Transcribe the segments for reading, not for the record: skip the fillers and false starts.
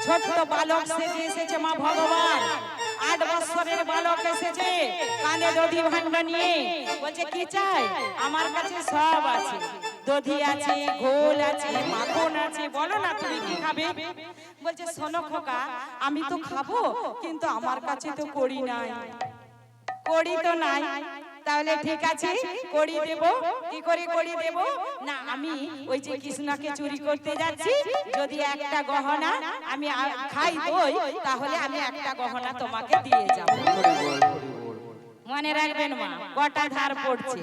ছোট্ট বালক সেজে এসেছে মা ভগবান। 8 বছরের বালক এসেছে কানে দধি ভাণ্ড নিয়ে, বলছে কি চাই? আমার কাছে সব আছে, দধি আছে, ঘোল আছে, মাখন আছে, বলো না তুমি কি খাবে? বলছে শোনো খোকা, আমি তো খাবো, কিন্তু আমার কাছে তো কড়ি নাই। কড়ি তো নাই, তাহলে ঠিক আছে কড়ি দেব। কি করে কড়ি দেব? না, আমি ওই যে কৃষ্ণকে চুরি করতে যাচ্ছি, যদি একটা গহনা আমি খাই দই, তাহলে আমি একটা গহনা তোমাকে দিয়ে যাব। মনে রাখবেন মা, গোটা ধার পড়ছে।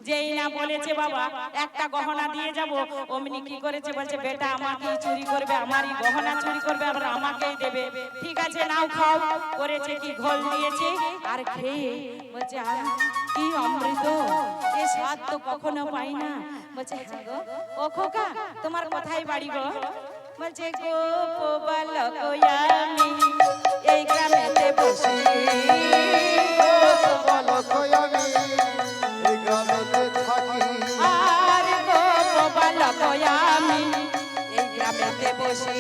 যেই না বলেছে বাবা একটা গহনা দিয়ে যাব, অমনি কি করেছে? বলছে বেটা আমাকেই চুরি করবে, আমারই গহনা চুরি করবে, আবার আমাকেই দেবে। ঠিক আছে নাও খাও। করেছে কি, ঘোল দিয়েছে, আর খেয়ে বলছে কি অমৃত, এ স্বাদ তো কখনো পাই না। বলছে হ্যাঁ গো, ও খোকা তোমার কোথায় বাড়ি গো? বলছে গো বালক আমি এই গ্রামেতে বসি, বালক আমি এই গ্রামেতে থাকি। আর গো বালক আমি এই গ্রামেতে বসি,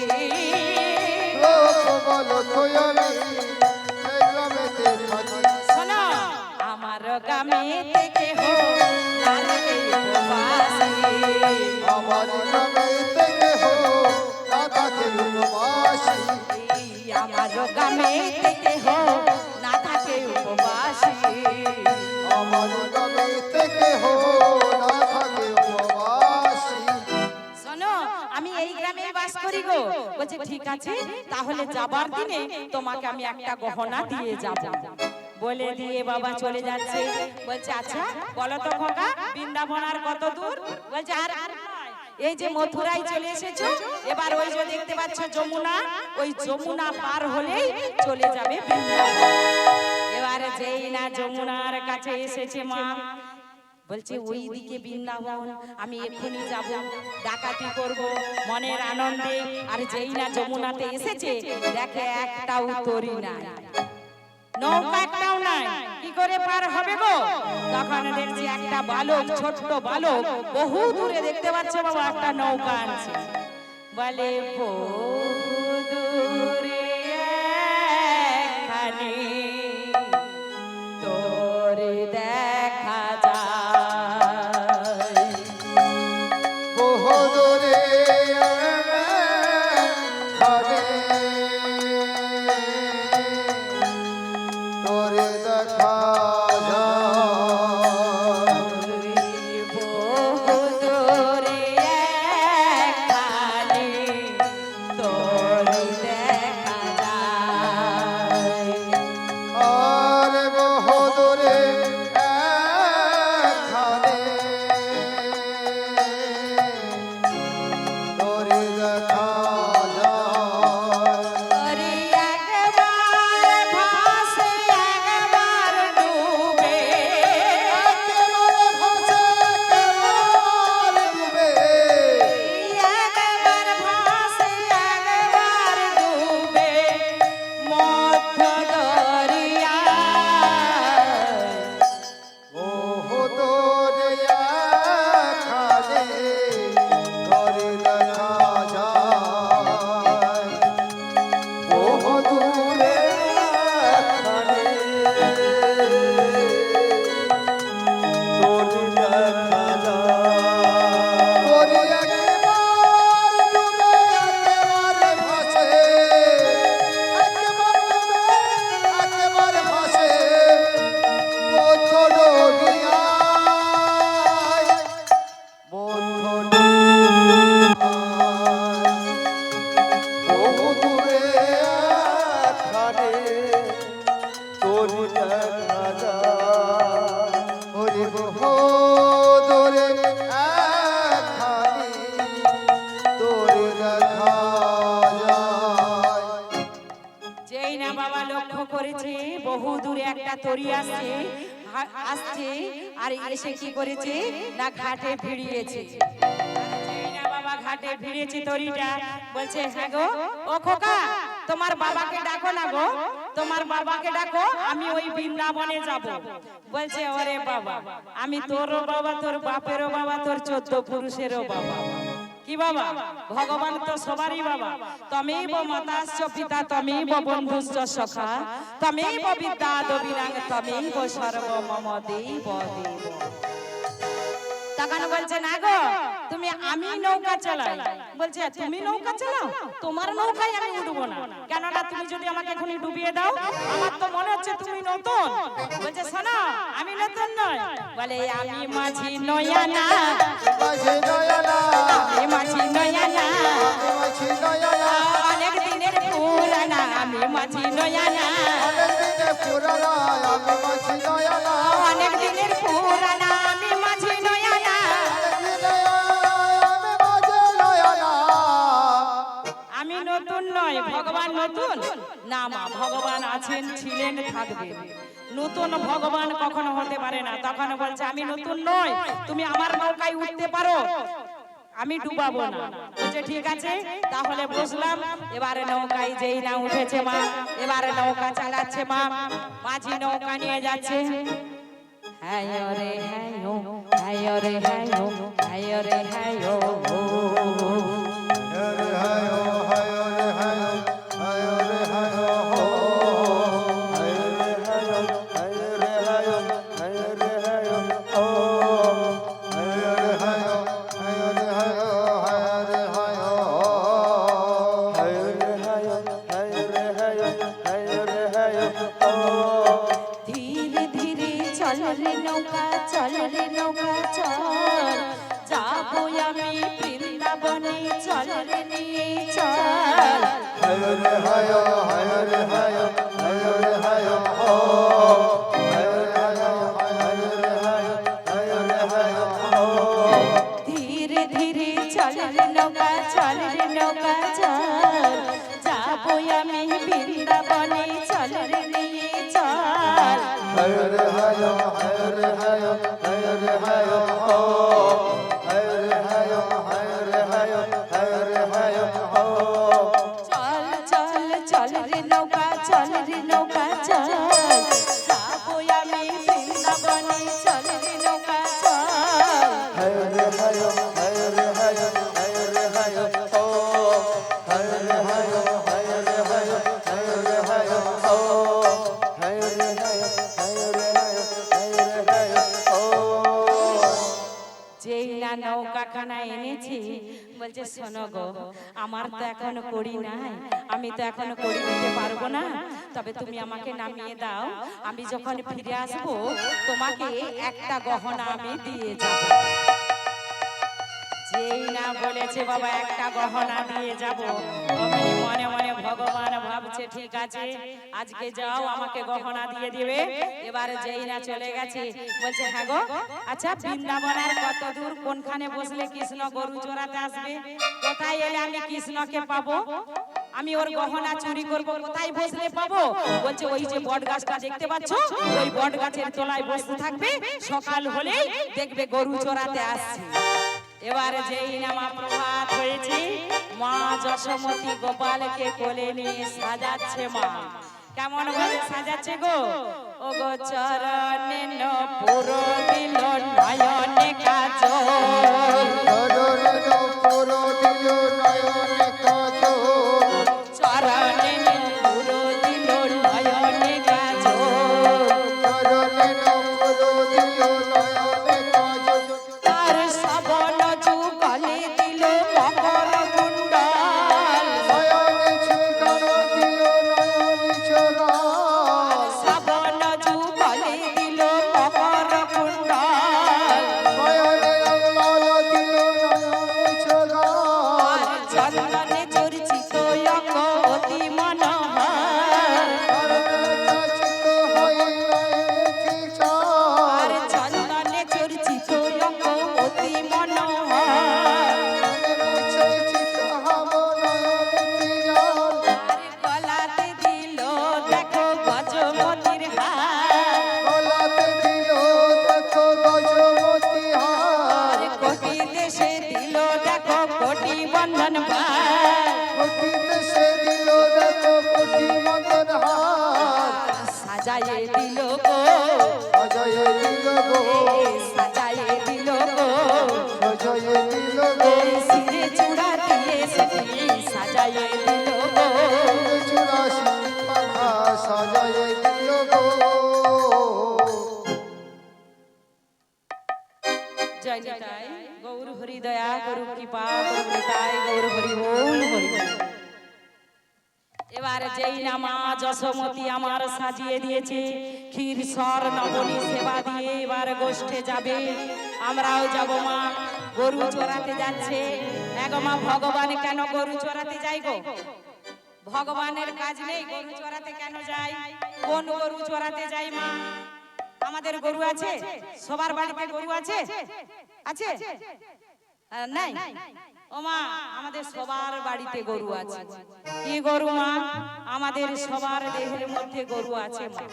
বালক আমি এই গ্রামেতে থাকি। শোনো আমার গ্রামে থেকে হো নারী উপবাসী, আমার গ্রামে থেকে হো রাধাকে উপবাসী। আমার গ্রামে থেকে হো না থাকে উপবাসী। আমার গ্রামে থেকে হো না থাকে উপবাসী। শোনো আমি এই গ্রামে বাস করি গো। বলছে ঠিক আছে, তাহলে যাবার দিনে তোমাকে আমি একটা গহনা দিয়ে যাব। বলে দিয়ে বাবা চলে যাচ্ছে। বলছে আচ্ছা বলো তো খোকা, বৃন্দাবন আর কত দূর? বলছে আর এই যে মথুরায় চলে এসেছো, এবার ওই যে দেখতে পাচ্ছ যমুনা, ওই যমুনা পার হলেই চলে যাবে বৃন্দাবন। এবারে যেই না যমুনার কাছে এসেছে মা, বলছে ওই দিকে বৃন্দাবন, আমি এক্ষুনি যাব, ডাকাতি করব মনের আনন্দে। আর যেই না যমুনাতে এসেছে, দেখে একটাও তরি নাই, নৌকা একটাও নাই, কি করে পার হবে গো? তখন দেখছি একটা বালক, ছোট্ট বালক, বহু দূরে দেখতে পাচ্ছে বাবা একটা নৌকা আনছে। বলে বহু দূরে একখানি তোর দেখা যায়, বহু দূরে খানে তোরে দেখা যায়। বহু দূরে একখানি তোর দেখা যায়। আর বহু দূরে একখানে তোরে দেখা যায়। ওরে একবার ভাসে একবার ডুবে, একেবারে ভাসে একেবারে ডুবে। একবার ভাসে একবার ডুবে মধ্য দরিয়ায়। বহু দূরে একখানে তোরে দেখা যায়। বহু দূরে একখানে তোরে দেখা যায়। তোরে একেবারে ডুবে একেবারে ভাসে, একেবারে ডুবে একেবারে ভাসে মধ্য দরিয়ায়। মধ্য দরিয়ায় বহু দূরে একখানে তোরে দেখা যায়। ওরে বহু দূরে একখানে তোরে দেখা যায়। যেই না বাবা লক্ষ্য করেছে বহু দূরে একটা তরি আসছে, আসছে আর এসে কি করেছে না ঘাটে ভিড়িয়েছে। যেই না বাবা ঘাটে ভিড়েছে তরিটা, বলছে হ্যাঁ গো ও খোকা, তোমার বাবাকে ডাকো না গো, তোমার বাবাকে ডাকো, আমি ওই বৃন্দাবনে যাব। বলছে ওরে বাবা, আমি তোরও বাবা, তোর বাপেরও বাবা, তোর 14 পুরুষেরও বাবা, কি বাবা? ভগবান তো সবারই বাবা। তমেব মাতাশ্চ পিতা তমেব বন্ধুশ্চ সখা তমেব বিদ্যা দবিরাং তমেব সর্ব মম দেব দেব। তখন বলছে না গো তুমি, আমি নৌকা চালাই। বলছে তুমি নৌকা চালাও? তোমার নৌকায় আমি উঠবো না, কেননা তুমি যদি আমাকে এখনই ডুবিয়ে দাও আমার তো মনে হচ্ছে তুমি নতুন। বলছে শোনো আমি নতুন নয়, বলে আমি মাঝি নয়ানা, মাঝি নয়না, আমি মাঝি নয়ানা, মাঝি নয়না, অনেক দিনের পুরানা আমি মাঝি নয়ানা, অনেক দিনের পুরানা আমি মাঝি নয়না, অনেক দিনের পুরানা আমি মাঝি নয়ানা। আমি মাঝি নয়না। আমি নতুন নয়, ভগবান নতুন না মা, ভগবান আছেন, ছিলেন, থাকবেন। নতুন ভগবান কখনো হতে পারে না। তখন বলছে আমি নতুন নয়, তুমি আমার নৌকায় উঠতে পারো, আমি ডুবাবো না। বলছে ঠিক আছে তাহলে বসলাম। এবারে নৌকায় যেই না উঠেছে মা, এবারে নৌকা চালাচ্ছে মা, মাঝি নৌকা নিয়ে যাচ্ছে। হ্যাঁ রে হ্যাঁ হ্যাঁ রে হ্যাঁ হ্যাঁ রে হ্যাঁ হরে হায় হায় রে হায় হায় রে হায় হো হায় রে হায় হায় রে হায় হায় রে হায় হো হায় রে হায় হায় রে হায় হায় রে হায় হো হায় রে হায় হায় রে হায় হায় রে হায় হো। ধীরে ধীরে চল রে নৌকা, চল রে নৌকা চল, যাবো আমি বৃন্দাবনে, চল রে নিয়ে চল। হায় রে হায় হায় রে হায় হায় রে হায় হো হায় রে হায় হায় রে হায় হায় রে হায় হো। ধীরে ধীরে চল রে নৌকা, চল রে নৌকা চল, যাবো আমি বৃন্দাবনে, চল রে নিয়ে চল। হায় রে হায় হায় রে হায় হায় রে হায় হো হায় রে হায় হায় রে হায় হায় রে হায় হো। চল চল চল রে নৌকা, চল রে নৌকা চল, যাবো আমি বৃন্দাবনে, চল রে নৌকা চল। হায় রে হায় হায় রে হায় হায় রে হায় হো হায় রে হায় হায় রে হায় হায় রে হায় হো হায় রে হায় হায় রে হায় হায় রে হায় হো। যেই না নৌকা খানা এনেছি, বলছে শোনো গো আমার তো এখনো কড়ি নাই, আমি তো এখনো কড়ি দিতে পারবো না, তবে তুমি আমাকে নামিয়ে দাও, আমি যখন ফিরে আসবো তোমাকে একটা গহনা আমি দিয়ে যাব। যেই না বলেছে বাবা একটা গহনা দিয়ে যাব, অমনি মনে মনে ভগবান ভাবছে ঠিক আছে আজকে যাও আমাকে গহনা দিয়ে দিবে। এবারে যেই না চলে গেছে, বলছে হ্যাঁ গো আচ্ছা বৃন্দাবনের কত দূর, কোনখানে বসলে কৃষ্ণ গরু চড়াতে আসবে, কোথায় এলে আমি কৃষ্ণকে পাবো, আমি ওর গহনা চুরি করব, কোথায় বসলে পাবো? বলছে ওই যে বট গাছটা দেখতে পাচ্ছ, ওই বট গাছের তলায় বসে থাকবে, সকাল হলেই দেখবে গরু চড়াতে আসছে। এবারে যেই না মা প্রভাত হয়েছে, মা যশোমতী গোপালকে কোলে নিয়ে সাজাচ্ছে মা। কেমন ভাবে সাজাচ্ছে গো? ও গো চরণে নপুর দিল নয়নে কাজল, চরণে নপুর দিল নয়নে কাজল, চরণে নপুর দিল নয়নে কাজল, চরণে নপুর দিল নয়নে কাজল, তার শ্রবণ যুগলে দিল মকর কুণ্ডল, নয়নে চুকার দিল নয়নে চোরাল, শ্রবণ যুগলে দিল মকর কুণ্ডল, নয়নে লাল দিল নয়নে চোরাল, আর চন্দনে চর্চিত অঙ্গ অতি মনোহর, চরণে কাচিত হই নয়নে তীচার, আর চন্দনে চর্চিত অঙ্গ অতি মনোহর, নয়নে চরিচিত হব নয়নে তীচার, আর গলাতে দিল দেখো গজমতির হার, গলাতে দিল দেখো গজমতি হার, আর কোটি দেশে দিল দেখো কোটি বন্ধন ভার, কোটি দেশে দিল দেখো কোটি মদন হার, সাজায়ে দিল গো, অজয় দিল গো, সাজায়ে দিল গো, সজয় দিল গো, শিরে এবার যেই না মা যশোমতী আমার সাজিয়ে দিয়েছে ক্ষীর সর নবনী সেবা দিয়ে এবার গোষ্ঠে যাবে, আমরাও যাব মা। গরু চড়াতে যাচ্ছে। এগো মা, ভগবান কেন গরু চড়াতে যাই গো? ভগবানের কাজ নেই? গরু চড়াতে কেন যাই? কোন গরু চড়াতে যাই মা? আমাদের গরু আছে? সবার বাড়িতে গরু আছে? আছে? নাই? ও মা, আমাদের সবার বাড়িতে গরু আছে। কি গরু মা? আমাদের সবার দেহের মধ্যে গরু আছে মা।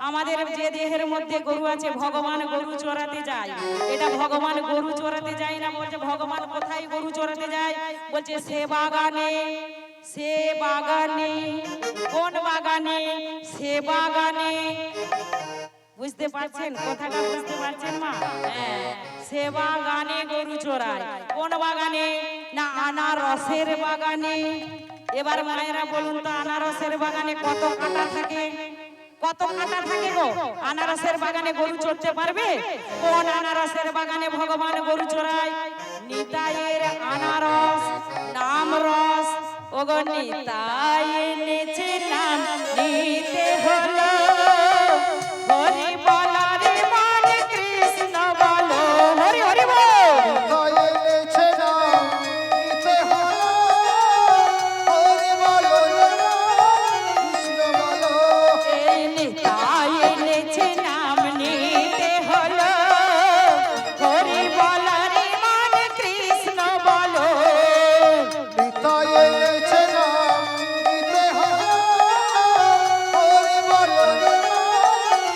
আমাদের যে দেহের মধ্যে গরু আছে, ভগবান গরু চড়াতে যায়। এটা ভগবান গরু চড়াতে যায় না। বলছে ভগবান কোথায় গরু চড়াতে যায়? বলছে সে বাগানে। সে বাগানে। কোন বাগানে? সে বাগানে। বুঝতে পারছেন কথাটা? বুঝতে পারছেন মা? হ্যাঁ, সে বাগানে গরু চড়ায়। কোন বাগানে? না আনারসের বাগানে। এবার মায়েরা বলুন তো, আনারসের বাগানে কত কাঁটা থাকে? কত কাঁটা থাকে গো? আনারসের বাগানে গরু চড়তে পারবে? কোন আনারসের বাগানে ভগবান গরু চড়ায়? নিতাইয়ের আনারস নাম রস। ওগো নিতাই এনেছে নাম নিতে হলো। হরি বল রে মন কৃষ্ণ বলো। হরি হরি বল। তাই এনেছে নাম নিতে হলো। হরি বলো রে কৃষ্ণ বলো। এই নিতাই এনেছে নাম নিতে হলো। হরি বল রে মন কৃষ্ণ বলো। নিতাই এনেছে নাম নিতে হলো। হরি বলো রে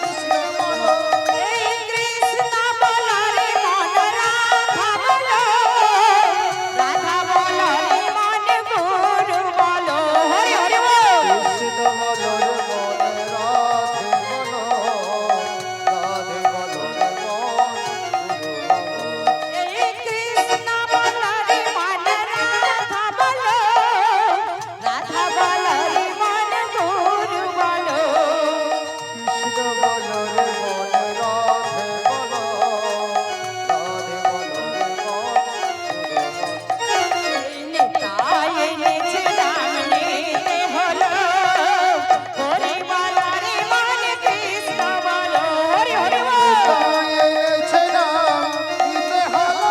কৃষ্ণ বলো। এই কৃষ্ণ বল রে মন রাধা বলো। রাধা বল রে মন গুরু বলো। হরি হরি বল। কৃষ্ণ বলো রে মন রাধে বলো। রাধে বলো রে মন গুরু বলো। এই কৃষ্ণ বল রে মন রাধা বলো। রাধা বল রে মন গুরু বলো। কৃষ্ণ বলো রে মন রাধে বলো। রাধে বলো রে মন গুরু বলো। নিতাই এনেছে নাম নিতে হলো। হরি বল রে মন কৃষ্ণ বলো। হরি হরি বল। তাই এনেছে নাম নিতে হলো।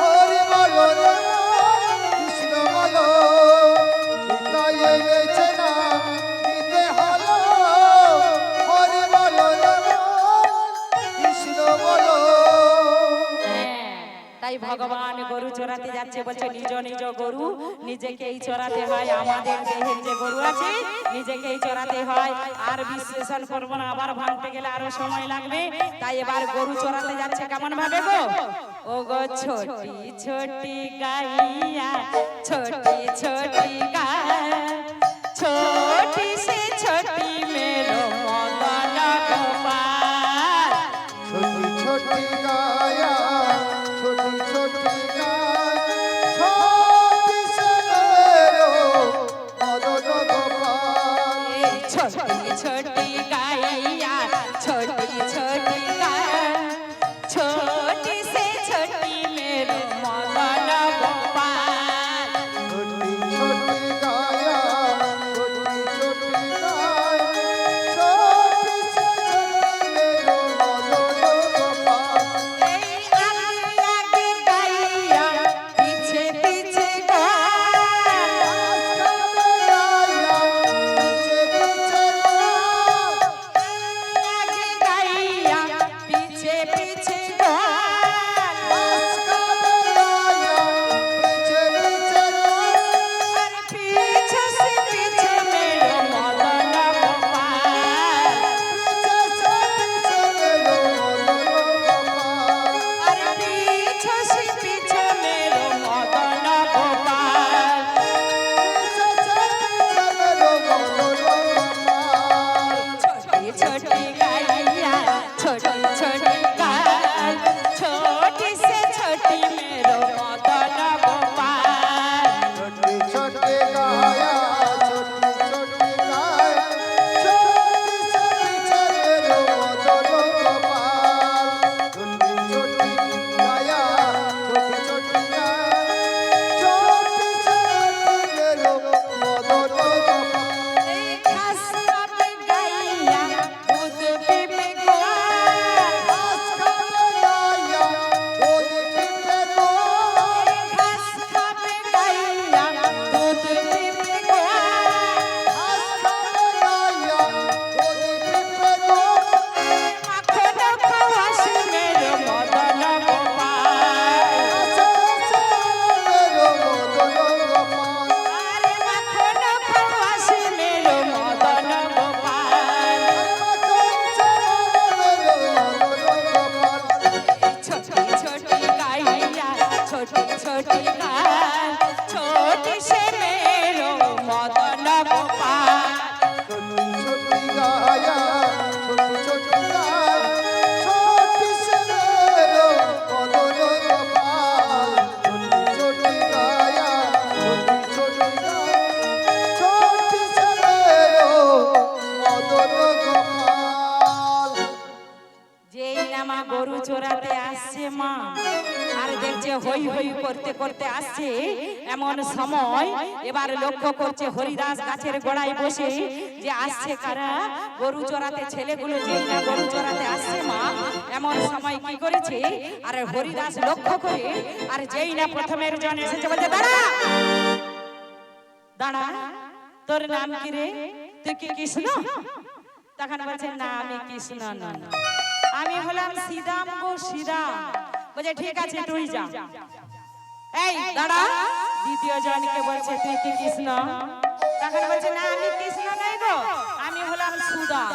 হরি বলো রে কৃষ্ণ বলো। তাই এনেছে নাম নিতে হলো। হরি বলো রে কৃষ্ণ বলো। তাই ভগবান গরু চড়াতে যাচ্ছে। বলছে নিজ নিজ গরু নিজেকেই চড়াতে হয়। আমাদের দেহের যে গরু আছে নিজেকেই চড়াতে হয়। আর বিশ্লেষণ করব না, আবার ভাঙতে গেলে আরো সময় লাগবে। তাই এবার গরু চড়াতে যাচ্ছে কেমন ভাবে গো? ও গো ছোটি ছোটি গাইয়া, ছোটি ছোটি গায়, ছোটি সে ছোটি মেরো মদন গোপাল। ছোটি ছোটি গায়া, ছোটি ছোটি গায়, ছোটি সে মেরো মদন গোপাল। এই ছোটি ছোটি গাইয়া, ছোটি ছোটি গায়, ছোটি সে ছোটি মেরো মদন গোপাল। ছোটি ছোটি গায়া, ছোটি ছোটি গায়, ছোটি সে ছোটি মেরো মদন গোপাল। এই আগে আগে গাইয়া, পিছে পিছে গায়। গায়া, পিছে পিছে গায়, দেখছে হই হই করতে করতে আসছে এমন সময় এবার লক্ষ্য করছে হরিদাস গাছের গোড়ায় বসে যে আসছে কারা গরু চড়াতে ছেলেগুলো যেই না গরু চড়াতে আসছে মা এমন সময় কি করেছে আর হরিদাস লক্ষ্য করে আর যেই না প্রথমের জন এসেছে বলছে দাঁড়া দাঁড়া তোর নাম কি রে তুই কি কৃষ্ণ তখন বলছে না আমি কৃষ্ণ না আমি হলাম শ্রীরাম গো শ্রীরাম বলছে ঠিক আছে তুই যা এই দাঁড়া দ্বিতীয় জনকে বলছে তুই কি কৃষ্ণ তখন বলছে না আমি কৃষ্ণ নাই গো আমি হলাম সুদাম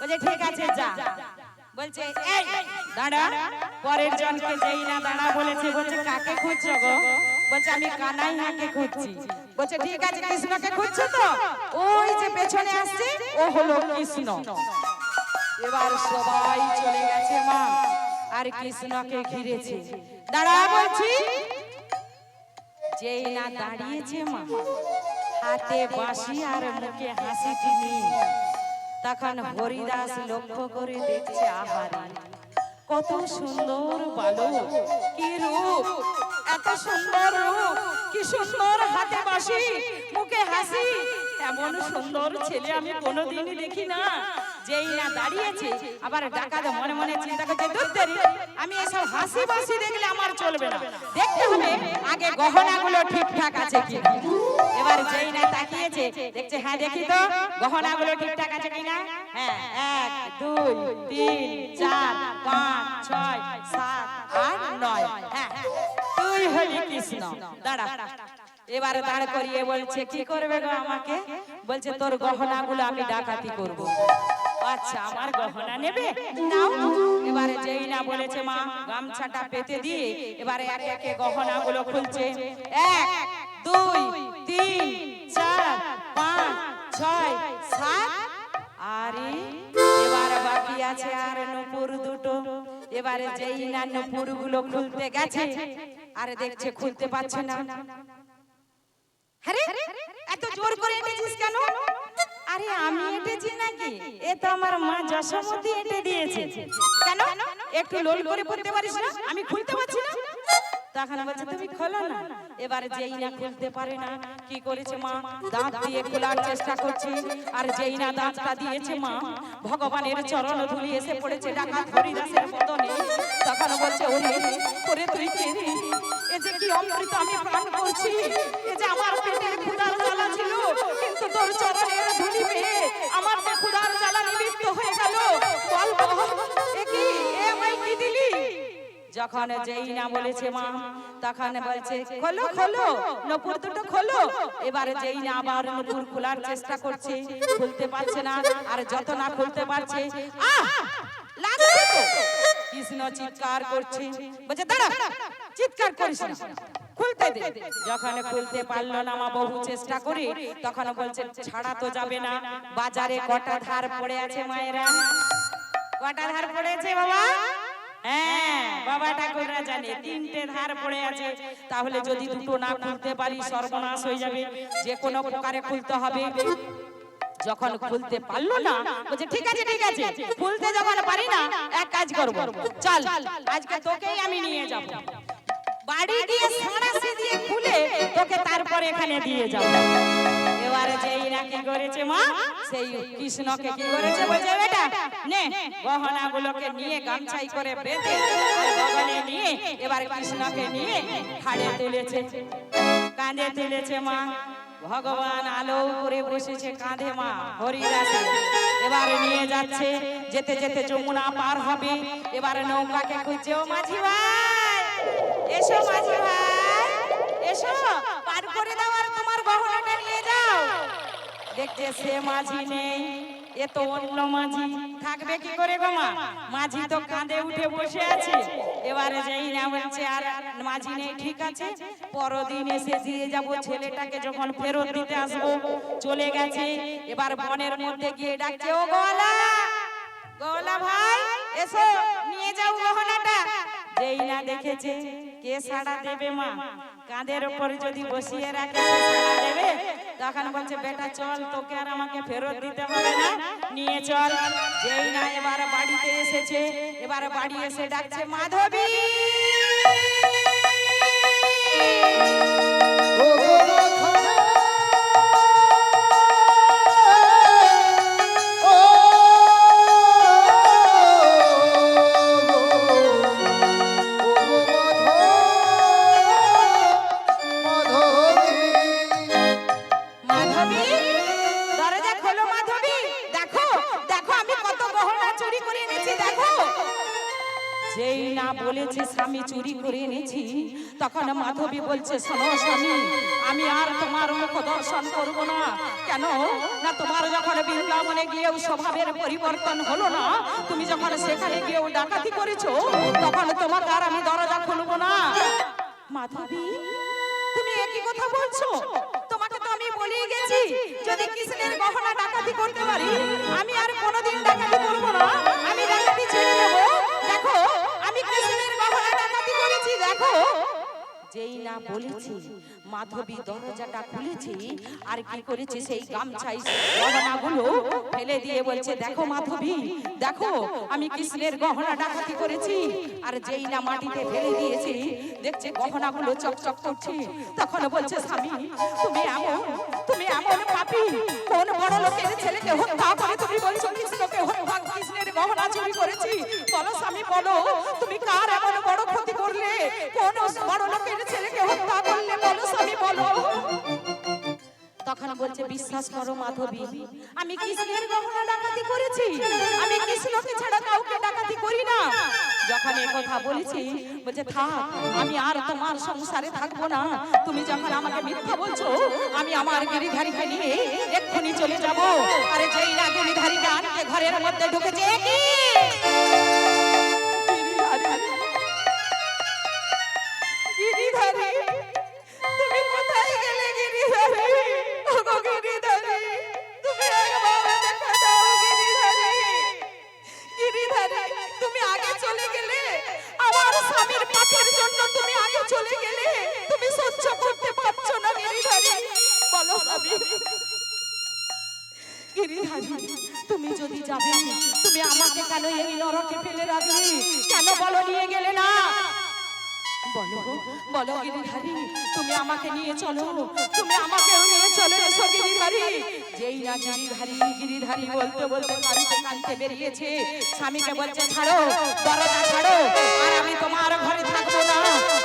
বলছে ঠিক আছে যা বলছে এই দাঁড়া পরের জনকে যেই না দাঁড়া বলেছে বলছে কাকে খুঁজছো গো বলছে আমি কানাইয়াকে খুঁজছি বলছে ঠিক আছে কৃষ্ণকে খুঁজছো তো ওই যে পেছনে আসছে ও হলো কৃষ্ণ এবার সবাই চলে গেছে মা আর কৃষ্ণকে ঘিরেছে দাঁড়া বলছি যেই না দাঁড়িয়েছে মা হাতে বাঁশি আর মুখে হাসিটি নিয়ে তখন হরিদাস লক্ষ্য করে দেখছে আহারে কত সুন্দর বালক কি রূপ এত সুন্দর রূপ কি সুন্দর হাতে বাঁশি মুখে হাসি এমন সুন্দর ছেলে আমি কোনোদিনই দেখি না যেই না দাঁড়িয়েছে আবার ডাকাতে মনে মনে চিন্তা করছে দূর দেরি আমি এসব হাসি বাসি দেখলে আমার চলবে না দেখতে হবে আগে গহনাগুলো ঠিকঠাক আছে কিনা এবার যেই না তাকিয়েছে দেখছে হ্যাঁ দেখি তো গহনাগুলো ঠিকঠাক আছে কিনা হ্যাঁ 1 2 3 4 5 6 7 8 9 হ্যাঁ তুই হলি কৃষ্ণ দাঁড়া এবারে দাঁড় করিয়ে বলছে কি করবে গো আমাকে বলছে তোর গহনাগুলো আমি ডাকাতি করব আচ্ছা আমার গহনা নেবে নাও এবারে যেই না বলেছে মা গামছাটা পেতে দিয়ে এবারে একে একে গহনাগুলো খুলছে 1 2 3 4 5 6 7 আরে এবারে বাকি আছে আর নুপুর দুটো এবারে যেই না নুপুরগুলো খুলতে গেছে আরে দেখছে খুলতে পারছে না আরে এত জোর করে এঁটেছিস কেন আরে আমি এঁটেছি নাকি এ তো আমার মা যশোমতী এঁটে দিয়েছে কেন একটু লোল করে পড়তে পারিস না আমি খুলতে পারছি না তখন বলছে তুমি খোলো না এবারে যেই না খুলতে পারে না কি করেছে মা দাঁত দিয়ে খোলার চেষ্টা করছে আর যেই না দাঁতটা দিয়েছে মা ভগবানের চরণ ধুলি এসে পড়েছে ডাকাত হরিদাসের বদনে তখন বলছে ওরে করে তুই কে রে এ যে কি অমৃত আমি পান করছি এ যে আমার পেটের ক্ষুধার জ্বালা ছিল কিন্তু তোর চরণের ধুলি পেয়ে আমার যে ক্ষুধার জ্বালা নিবৃত্ত হয়ে গেল বল বল এ কি এ আমায় কি দিলি যখন যেই না বলেছে মা তখন বলছে খোলো খোলো নপুর দুটো খোলো এবারে যেই না আবার নপুর খোলার চেষ্টা করছে খুলতে পারছে না আর যত না খুলতে পারছে আহ লাগছে তো কৃষ্ণ চিৎকার করছে বলছে দাঁড়া চিৎকার করিস না খুলতে দে যখন খুলতে পারলো না মা বহু চেষ্টা করে তখন বলছে ছাড়া তো যাবে না বাজারে কটা ধার পড়ে আছে মায়েরা কটা ধার পড়েছে বাবা হ্যাঁ বাবা ঠাকুররা জানে 3টে ধার পড়ে আছে তাহলে যদি দুটো না খুলতে পারি সর্বনাশ হয়ে যাবে যে কোনো প্রকারে খুলতে হবে যখন খুলতে পারলো না বলছে ঠিক আছে খুলতে যখন পারি না এক কাজ করব চল আজকে তোকেই আমি নিয়ে যাব বাড়ি গিয়ে সাঁড়াশি দিয়ে খুলে তোকে তারপরে এখানে দিয়ে যাব এবারে যেই না কি করেছে মা সেই কৃষ্ণকে কি করেছে বলছে বেটা নে গহনাগুলোকে নিয়ে গামছাই করে বেঁধে আর গগনে নিয়ে এবার কৃষ্ণকে নিয়ে ঘাড়ে তুলেছে কাঁধে তুলেছে মা ভগবান আলো করে বসেছে কাঁধে মা হরিদাসে এবারে নিয়ে যাচ্ছে যেতে যেতে যমুনা পার হবে এবারে নৌকাকে খুঁজছে ও মাঝি ভাই এসো মাঝি ভাই এসো পার করে দাও আর তোমার গহনাটা নিয়ে যাও দেখছে সে মাঝি নেই এ তো অন্য মাঝি থাকবে কি করে গো মা মাঝি তো কাঁধে উঠে বসে আছে এবারে যেই না বলছে আর মাঝি নেই ঠিক আছে পরদিন এসে দিয়ে যাব ছেলেটাকে যখন ফেরত দিতে আসবো চলে গেছে এবার বনের মধ্যে গিয়ে ডাকছে ও গোয়ালা গোয়ালা ভাই এসো নিয়ে যাও গহনাটা যেই না দেখেছে কে সাড়া দেবে মা কাঁধের উপর যদি বসিয়ে রাখে সে সাড়া দেবে তখন বলছে বেটা চল তোকে আর আমাকে ফেরত দিতে হবে না নিয়ে চল যেই না এবার বাড়িতে এসেছে এবার বাড়ি এসে ডাকছে মাধবী মাধবী, দরজা খোলো মাধবী। দেখো দেখো আমি কত গহনা চুরি করে এনেছি দেখো। যেই না বলেছে স্বামী চুরি করে এনেছি, তখন মাধবী বলছে শোনো স্বামী, আমি আর তোমার মুখ দর্শন করব না। কেন না, তোমার যখন বৃন্দাবনে গিয়েও স্বভাবের পরিবর্তন হলো না, তুমি যখন সেখানে গিয়েও ডাকাতি করেছো, তখন তোমাকে আর আমি দরজা খুলবো না। মাধবী, তুমি একই কথা বলছো? তোমাকে তো আমি বলেই গেছি, যদি কৃষ্ণের গহনা ডাকাতি করতে পারি, আমি আর কোনোদিন ডাকাতি করব না, আমি ডাকাতি ছেড়ে দেব। দেখো আমি কৃষ্ণের গহনা ডাকাতি করেছি দেখো। যেই না বলেছি মাধবী দরজাটা খুলেছি, আর কি করেছে সেই গামছাই গহনাগুলো ফেলে দিয়ে বলছে দেখো মাধবী, দেখো আমি কৃষ্ণের গহনা ডাকাতি করেছি। আর যেই না মাটিতে ফেলে দিয়েছি, দেখছে গহনাগুলো চকচক করছে। তখন বলছে স্বামী, তুমি এমন পাপী, কোন বড় লোকের ছেলেকে হত্যা করে তুমি বলছো কৃষ্ণকে হত্যা, কৃষ্ণের গহনা চুরি করেছি? বলো স্বামী বলো, তুমি কার এমন বড় ক্ষতি করলে? কোন বড় লোকের ছেলেকে হত্যা করলে? বলো স্বামী বলো। তখন বলছে বিশ্বাস করো মাধবী, আমি কৃষ্ণের গহনা ডাকাতি করেছি, আমি কৃষ্ণকে ছাড়া কাউকে ডাকাতি করি না। যখন এই কথা বলেছি, বলছে থাক, আমি আর তোমার সংসারে থাকবো না। তুমি যখন আমাকে মিথ্যা বলছো, আমি আমার গিরিধারীকে নিয়ে এক্ষুনি চলে যাব। আরে যেই না গিরিধারীকে আনতে ঘরের মধ্যে ঢুকেছে, কি গিরিধারী, তুমি কোথায় গেলে গিরিধারী? ওগো গিরিধারী, তুমি একবার দেখা দাও গিরিধারী। গিরিধারী, তুমি আগে চলে গেলে, আমার স্বামীর পাপের জন্য তুমি আগে চলে গেলে, তুমি সহ্য করতে পারছো না গিরিধারী, বলো স্বামী। গিরিধারী, তুমি যদি যাবে, তুমি আমাকে কেন এই নরকে ফেলে রাখলে? কেন বলো নিয়ে গেলে না? বলো বলো গিরিধারী, তুমি আমাকে নিয়ে চলো, তুমি আমাকে নিয়ে চলে এসো গিরিধারী। যেই না গিরিধারী বলতে বলতে কাঁদতে কাঁদতে বেরিয়েছে, স্বামীকে বলছে ছাড়ো, দরজা ছাড়ো, আর আমি তোমার ঘরে থাকবো না।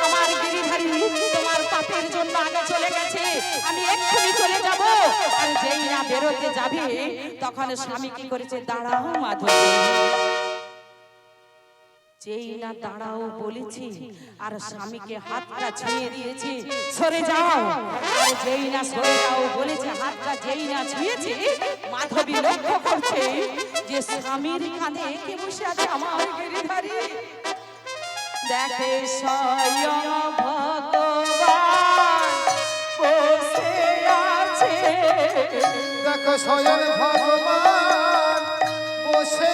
আমার গিরিধারী তোমার পাপের জন্য আগে চলে গেছে, আমি এক্ষুনি চলে যাব। আর যেই না বেরোতে যাবে, তখন স্বামী কি করেছে, দাঁড়াও মাধবী। যেই না দাঁড়াও বলেছি, আর স্বামীকে হাতটা ছুঁয়ে দিয়েছে, সরে যাও। আর যেই না সরে যাও বলেছে, হাতটা যেই না ছুঁয়েছে, মাধবী লক্ষ্য করছে যে স্বামীর কাঁধে কে বসে আছে, আমার গিরিধারী। দেখে স্বয়ং ভগবান বসে আছে, দেখো স্বয়ং ভগবান বসে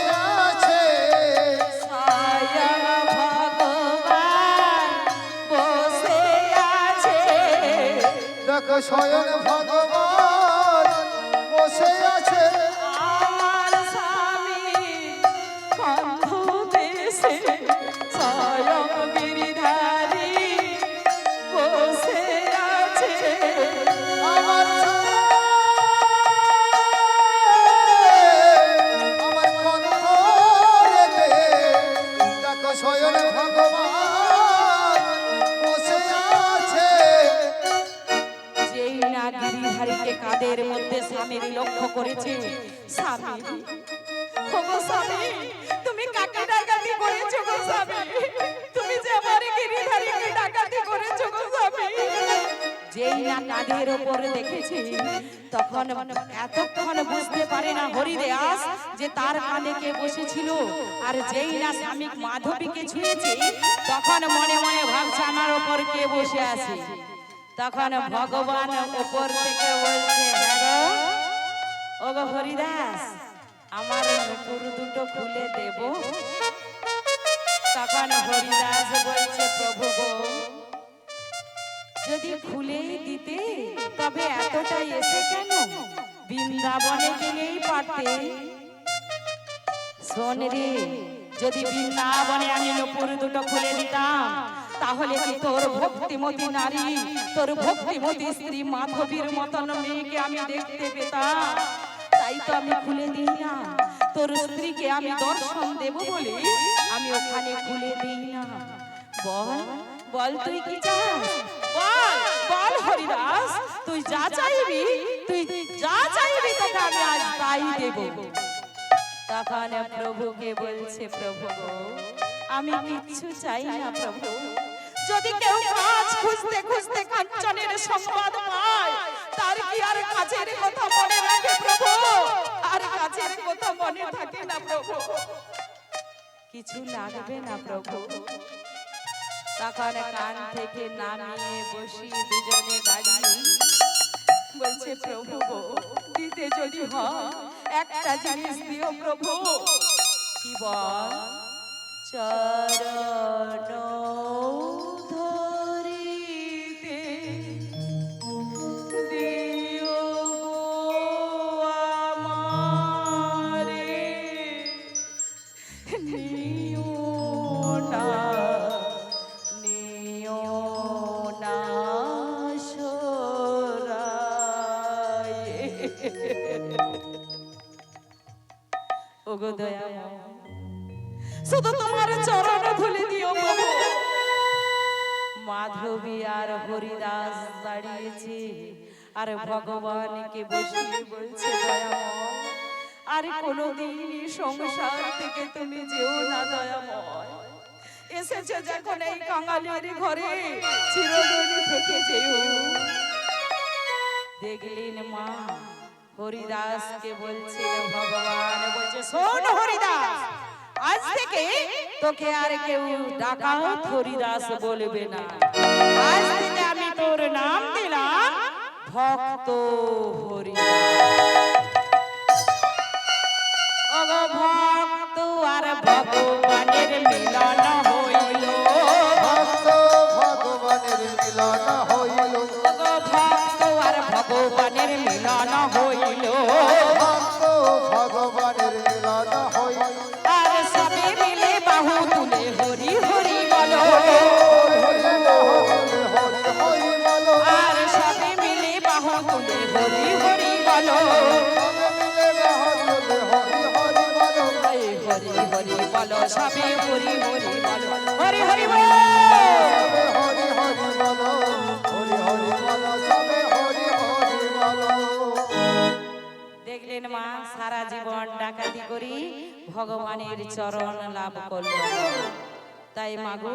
আছে, দেখো স্বয়ং ভগবান বসে আছে। আমার স্বামী কন্ধ দেশে স্বয়ং গিরিধারী বসে আছে, আমার কণ্ঠে দেখো স্বয়ং ভগবান বসে আছে। যেই না গিরিধারীকে কাদের মধ্যে স্বামীর লক্ষ্য করেছে, স্বামী, ওগো স্বামী, তুমি কাকে ডাকাতি করেছো গো স্বামী? তুমি যে আমার গিরিধারীকে ডাকাতি করেছো গো স্বামী। যেই না কাঁধের উপরে দেখেছি, তখন এতক্ষণ বুঝতে পারে না হরিদাস যে তার কাঁধে কে বসেছিল। আর যেই না স্বামী মাধবীকে ছুঁয়েছে, তখন মনে মনে ভাবছে আমার উপর কে বসে আছে। তখন ভগবান উপর থেকে বলছে, হ্যাঁ গো, ওগো হরিদাস, আমার নুপুর দুটো খুলে দেব? তখন হরিদাস বলছে, প্রভু গো, যদি খুলেই দিতে তবে এতটাই এসে কেন? বৃন্দাবনে গেলেই পারতে। শোন রে, যদি বৃন্দাবনে আমি নুপুর দুটো খুলে দিতাম, তাহলে কি তোর ভক্তিমতী নারী, তোর ভক্তিমতী স্ত্রী মাধবীর মতন মেয়েকে আমি দেখতে পেতাম? তাই তো আমি খুলে দিই না, তোর স্ত্রীকে আমি দর্শন দেব বলে আমি ওখানে খুলে দিই না। বল বল, তুই কি চাস? বল বল হরিদাস, তুই যা চাইবি, তুই তাই দেব। তখন প্রভুকে বলছে, প্রভু গো, আমি কিচ্ছু চাই না প্রভু। যদি কেউ কাজ খুঁজতে খুঁজতে কাঞ্চনের সংবাদ পায়, তার কি আর কাজের কথা মনে রাখে প্রভু? আর কাজের কথা মনে থাকে না প্রভু। কিছু লাগবে না প্রভু। তখন কান থেকে নামিয়ে বসিয়ে দুজনে দাঁড়িয়ে বলছে, প্রভু গো, দিতে যদি হয় একটা জিনিস দিও প্রভু। কি বল? চরণ ধরিতে দিও গো আমারে, নিও না, নিও না সরায়ে। ওগো দয়াময়, শুধু তোমার চরণ ধুলি দিও প্রভু। মাধবী আর হরিদাস দাঁড়িয়েছে আর ভগবানকে বসিয়ে বলছে, দয়াময়, আর কোনোদিন সংসার থেকে তুমি যেও না দয়াময়। এসেছে যখন এই কাঙালির ঘরে, চিরদিন থেকে যেও। দেখলেন মা, হরিদাসকে বলছিল ভগবান, বলছে, শোন হরিদাস, আজ থেকে তোকে আর কেউ ডাকাত হরিদাস বলবে না। আজ থেকে আমি তোর নাম দিলাম ভক্ত হরিদাস। ওগো ভক্ত আর ভগবানের মিলন হইল, ভক্ত ভগবানের মিলন হইল, ওগো ভক্ত আর ভগবানের মিলন হইল। ভক্ত ভগবানের মিলন হইল। আর সবে মিলে বাহু তুলে হরি হরি বলো, আর সবে মিলে বাহু তুলে হরি হরি বলো, হরি হরি বলো, সবে হরি হরি বলো, হরি হরি বলো। দেখলেন মা, সারা জীবন ডাকাতি করি ভগবানের চরণ লাভ করল। তাই মাগো,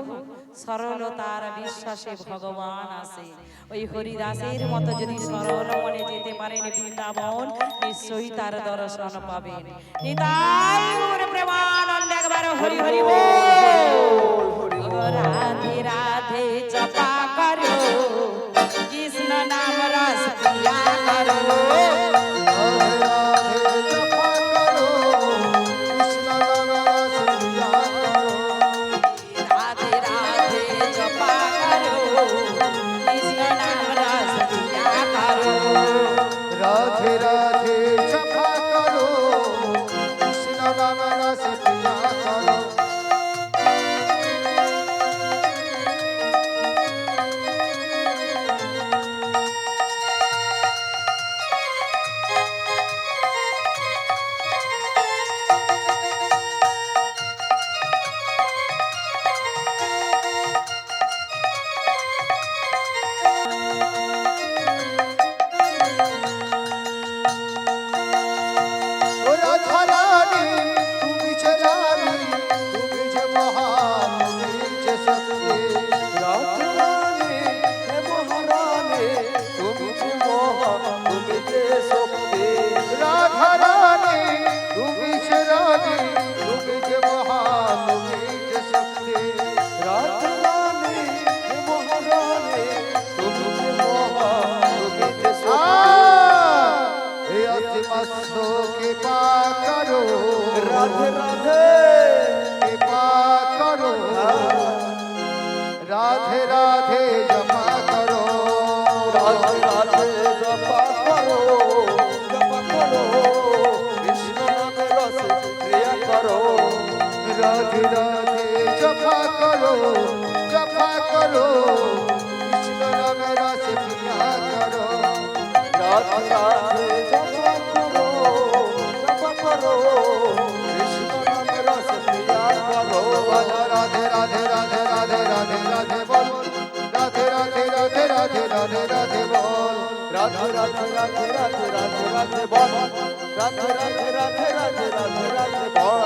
সরলতার বিশ্বাসে ভগবান আসে। ওই হরিদাসের মতো যদি সরল মনে যেতে পারেন বৃন্দাবন, নিশ্চয়ই তার দর্শন পাবেন। নিতাই গৌর প্রেমানন্দ, একবার হরি হরি বল। রাধে রাধে জপা করো, কৃষ্ণ নাম রস পিয়া করো। राधे राधे जपा करो, कृष्ण नाम रस पिया करो। राधे राधे कृपा करो, राधे राधे जपा करो, राधे राधे जपा करो, जपा करो, कृष्ण नाम रस प्रिया करो। राधे राधे जपा करो, जपा करो, कृष्ण नाम रस प्रिया करो। राधे राधे जपा करो, जपा करो, राधे राधे राधे राधे राधे राधे बोल, राधे राधे राधे राधे राधे राधे बोल, রাধে রাধে রাধে রাধে রাধে রাধে বল রাধে রাধে রাধে রাধে রাধে রাধে বল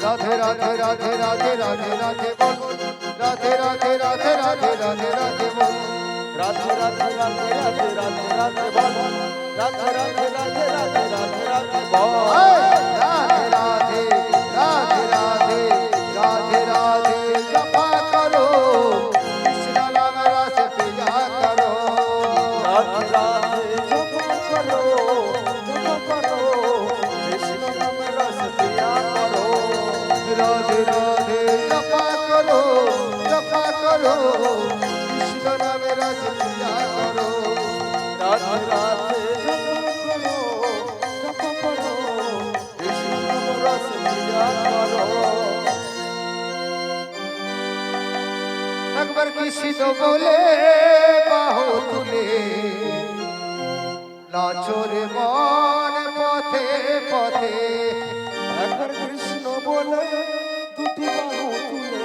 রাধে রাধে রাধে রাধে রাধে রাধে বল রাধে রাধে রাধে রাধে রাধে রাধে বল রাধে রাধে রাধে রাধে রাধে রাধে বল রাধে রাধে রাধে রাধে রাধে রাধে বল রাধে রাধে রাধে রাধে রাধে রাধে জপা করো কৃষ্ণ নাম রস পিয়া করো রাধে রাধে জপা করো কৃষ্ণ নাম রস পিয়া করো রাধে রাধে জপা করো কৃষ্ণ নাম রস পিয়া করো রাধে রাধে জপা করো কৃষ্ণ নাম রস পিয়া করো একবার কৃষ্ণ বলে বাহু তুলে নাচরে মন পথে পথে একবার কৃষ্ণ বলে দুটি বাহু তুলে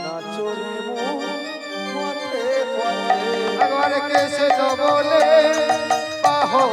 নাচো রে মন পথে পথে একবার কৃষ্ণ বলে বাহু